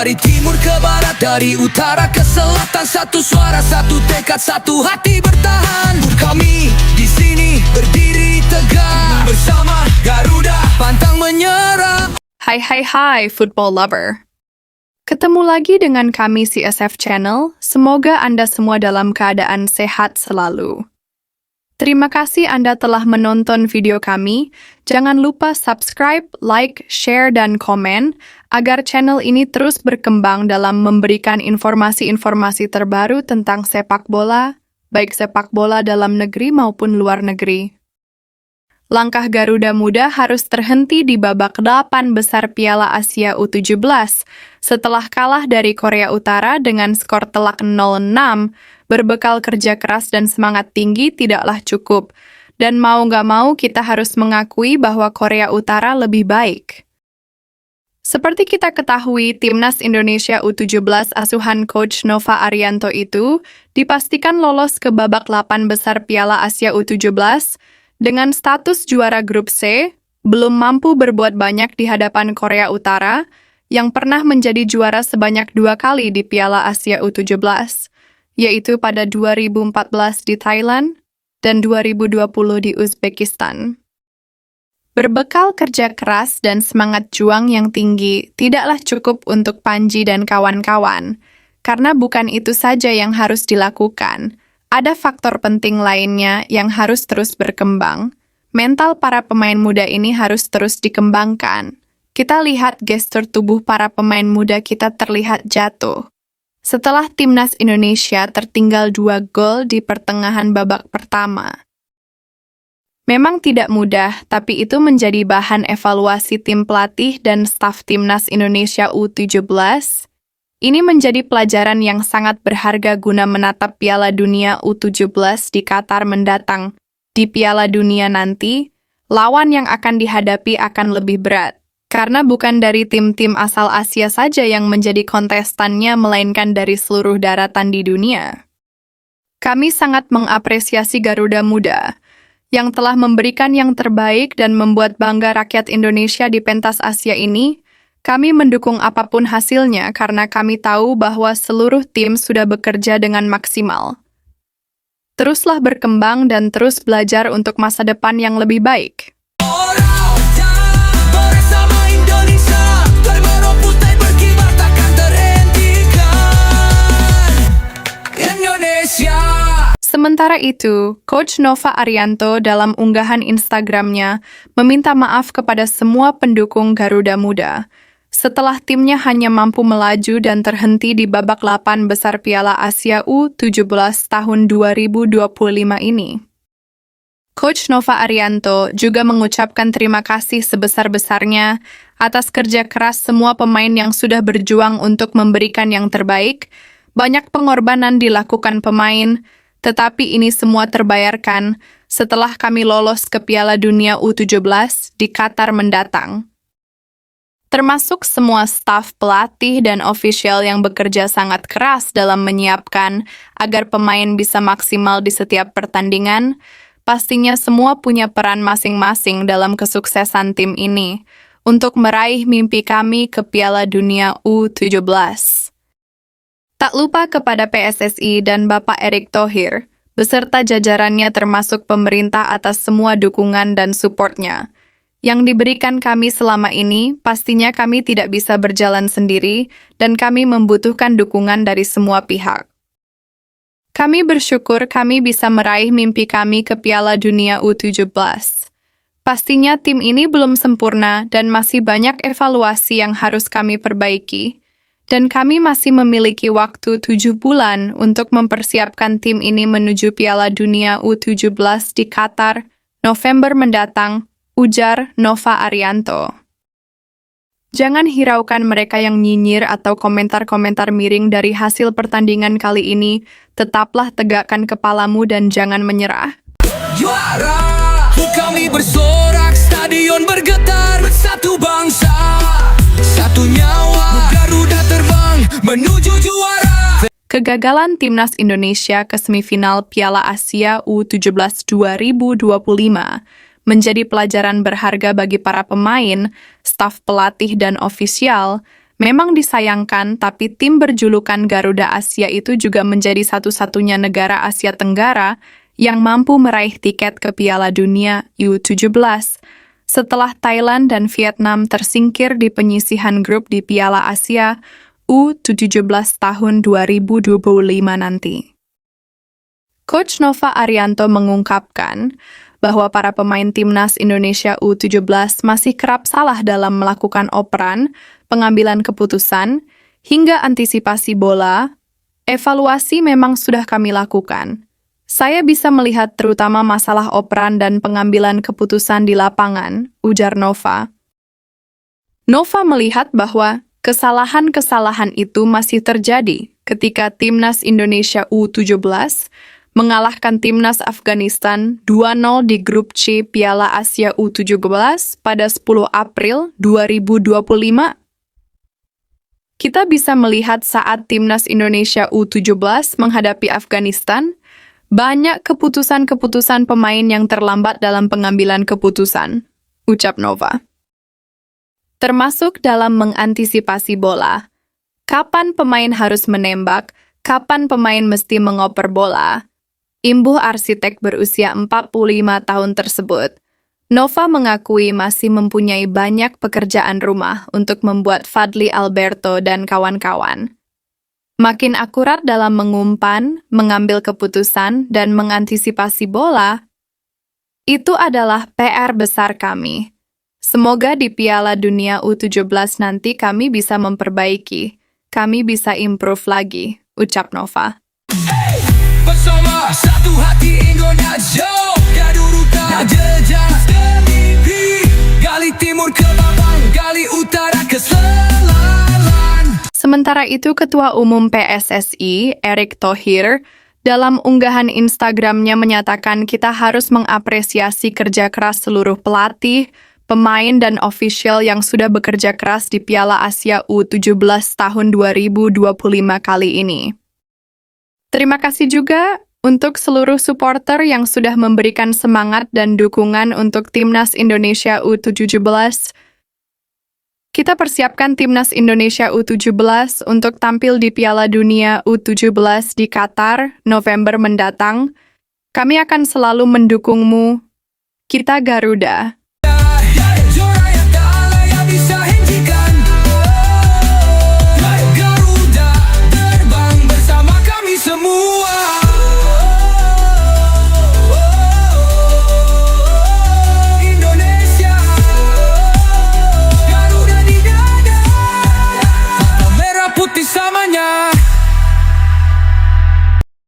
Dari timur ke barat, dari utara ke selatan, satu suara, satu tekad, satu hati bertahan. Kami di sini berdiri tegak bersama Garuda, pantang menyerah. Hai football lover. Ketemu lagi dengan kami CSF Channel. Semoga Anda semua dalam keadaan sehat selalu. Terima kasih Anda telah menonton video kami. Jangan lupa subscribe, like, share, dan komen agar channel ini terus berkembang dalam memberikan informasi-informasi terbaru tentang sepak bola, baik sepak bola dalam negeri maupun luar negeri. Langkah Garuda Muda harus terhenti di babak 8 besar Piala Asia U17 setelah kalah dari Korea Utara dengan skor telak 0-6. Berbekal kerja keras dan semangat tinggi tidaklah cukup, dan mau nggak mau kita harus mengakui bahwa Korea Utara lebih baik. Seperti kita ketahui, Timnas Indonesia U17 asuhan Coach Nova Arianto itu dipastikan lolos ke babak 8 besar Piala Asia U17 dengan status juara grup C, belum mampu berbuat banyak di hadapan Korea Utara yang pernah menjadi juara sebanyak 2 kali di Piala Asia U17. Yaitu pada 2014 di Thailand dan 2020 di Uzbekistan. Berbekal kerja keras dan semangat juang yang tinggi tidaklah cukup untuk Panji dan kawan-kawan, karena bukan itu saja yang harus dilakukan. Ada faktor penting lainnya yang harus terus berkembang. Mental para pemain muda ini harus terus dikembangkan. Kita lihat gestur tubuh para pemain muda kita terlihat jatuh. Setelah Timnas Indonesia tertinggal 2 gol di pertengahan babak pertama. Memang tidak mudah, tapi itu menjadi bahan evaluasi tim pelatih dan staf Timnas Indonesia U17. Ini menjadi pelajaran yang sangat berharga guna menatap Piala Dunia U17 di Qatar mendatang. Di Piala Dunia nanti, lawan yang akan dihadapi akan lebih berat. Karena bukan dari tim-tim asal Asia saja yang menjadi kontestannya, melainkan dari seluruh daratan di dunia. Kami sangat mengapresiasi Garuda Muda, yang telah memberikan yang terbaik dan membuat bangga rakyat Indonesia di pentas Asia ini. Kami mendukung apapun hasilnya karena kami tahu bahwa seluruh tim sudah bekerja dengan maksimal. Teruslah berkembang dan terus belajar untuk masa depan yang lebih baik. Sementara itu, Coach Nova Arianto dalam unggahan Instagramnya meminta maaf kepada semua pendukung Garuda Muda setelah timnya hanya mampu melaju dan terhenti di babak 8 besar Piala Asia U17 tahun 2025 ini. Coach Nova Arianto juga mengucapkan terima kasih sebesar-besarnya atas kerja keras semua pemain yang sudah berjuang untuk memberikan yang terbaik. Banyak pengorbanan dilakukan pemain, tetapi ini semua terbayarkan setelah kami lolos ke Piala Dunia U17 di Qatar mendatang. Termasuk semua staf pelatih dan ofisial yang bekerja sangat keras dalam menyiapkan agar pemain bisa maksimal di setiap pertandingan. Pastinya semua punya peran masing-masing dalam kesuksesan tim ini untuk meraih mimpi kami ke Piala Dunia U17. Tak lupa kepada PSSI dan Bapak Erick Thohir, beserta jajarannya termasuk pemerintah atas semua dukungan dan supportnya yang diberikan kami selama ini. Pastinya kami tidak bisa berjalan sendiri dan kami membutuhkan dukungan dari semua pihak. Kami bersyukur kami bisa meraih mimpi kami ke Piala Dunia U17. Pastinya tim ini belum sempurna dan masih banyak evaluasi yang harus kami perbaiki. Dan kami masih memiliki waktu 7 bulan untuk mempersiapkan tim ini menuju Piala Dunia U17 di Qatar, November mendatang, ujar Nova Arianto. Jangan hiraukan mereka yang nyinyir atau komentar-komentar miring dari hasil pertandingan kali ini. Tetaplah tegakkan kepalamu dan jangan menyerah. Juara, kami bersorak, stadion bergetar, bersatu bangsa, satu nyawa, Garuda terbang menuju juara. Kegagalan Timnas Indonesia ke semifinal Piala Asia U17 2025 menjadi pelajaran berharga bagi para pemain, staf pelatih dan ofisial. Memang disayangkan, tapi tim berjulukan Garuda Asia itu juga menjadi satu-satunya negara Asia Tenggara yang mampu meraih tiket ke Piala Dunia U17 setelah Thailand dan Vietnam tersingkir di penyisihan grup di Piala Asia U17 tahun 2025 nanti. Coach Nova Arianto mengungkapkan bahwa para pemain timnas Indonesia U17 masih kerap salah dalam melakukan operan, pengambilan keputusan, hingga antisipasi bola. Evaluasi memang sudah kami lakukan. Saya bisa melihat terutama masalah operan dan pengambilan keputusan di lapangan, ujar Nova. Nova melihat bahwa kesalahan-kesalahan itu masih terjadi ketika timnas Indonesia U17 mengalahkan timnas Afghanistan 2-0 di grup C Piala Asia U17 pada 10 April 2025. Kita bisa melihat saat timnas Indonesia U17 menghadapi Afghanistan, banyak keputusan-keputusan pemain yang terlambat dalam pengambilan keputusan, ucap Nova. Termasuk dalam mengantisipasi bola. Kapan pemain harus menembak, kapan pemain mesti mengoper bola. Imbuh arsitek berusia 45 tahun tersebut, Nova mengakui masih mempunyai banyak pekerjaan rumah untuk membuat Fadly Alberto dan kawan-kawan makin akurat dalam mengumpan, mengambil keputusan, dan mengantisipasi bola. Itu adalah PR besar kami. Semoga di Piala Dunia U17 nanti kami bisa memperbaiki, kami bisa improve lagi, ucap Nova. Bersama satu hati Indonesia, Garuda jejas ke mimpi, gali timur ke Babang, gali utara ke Selalan. Sementara itu, Ketua Umum PSSI, Erick Thohir, dalam unggahan Instagramnya menyatakan kita harus mengapresiasi kerja keras seluruh pelatih, pemain, dan ofisial yang sudah bekerja keras di Piala Asia U17 tahun 2025 kali ini. Terima kasih juga untuk seluruh supporter yang sudah memberikan semangat dan dukungan untuk Timnas Indonesia U17. Kita persiapkan Timnas Indonesia U17 untuk tampil di Piala Dunia U17 di Qatar, November mendatang. Kami akan selalu mendukungmu. Kita Garuda.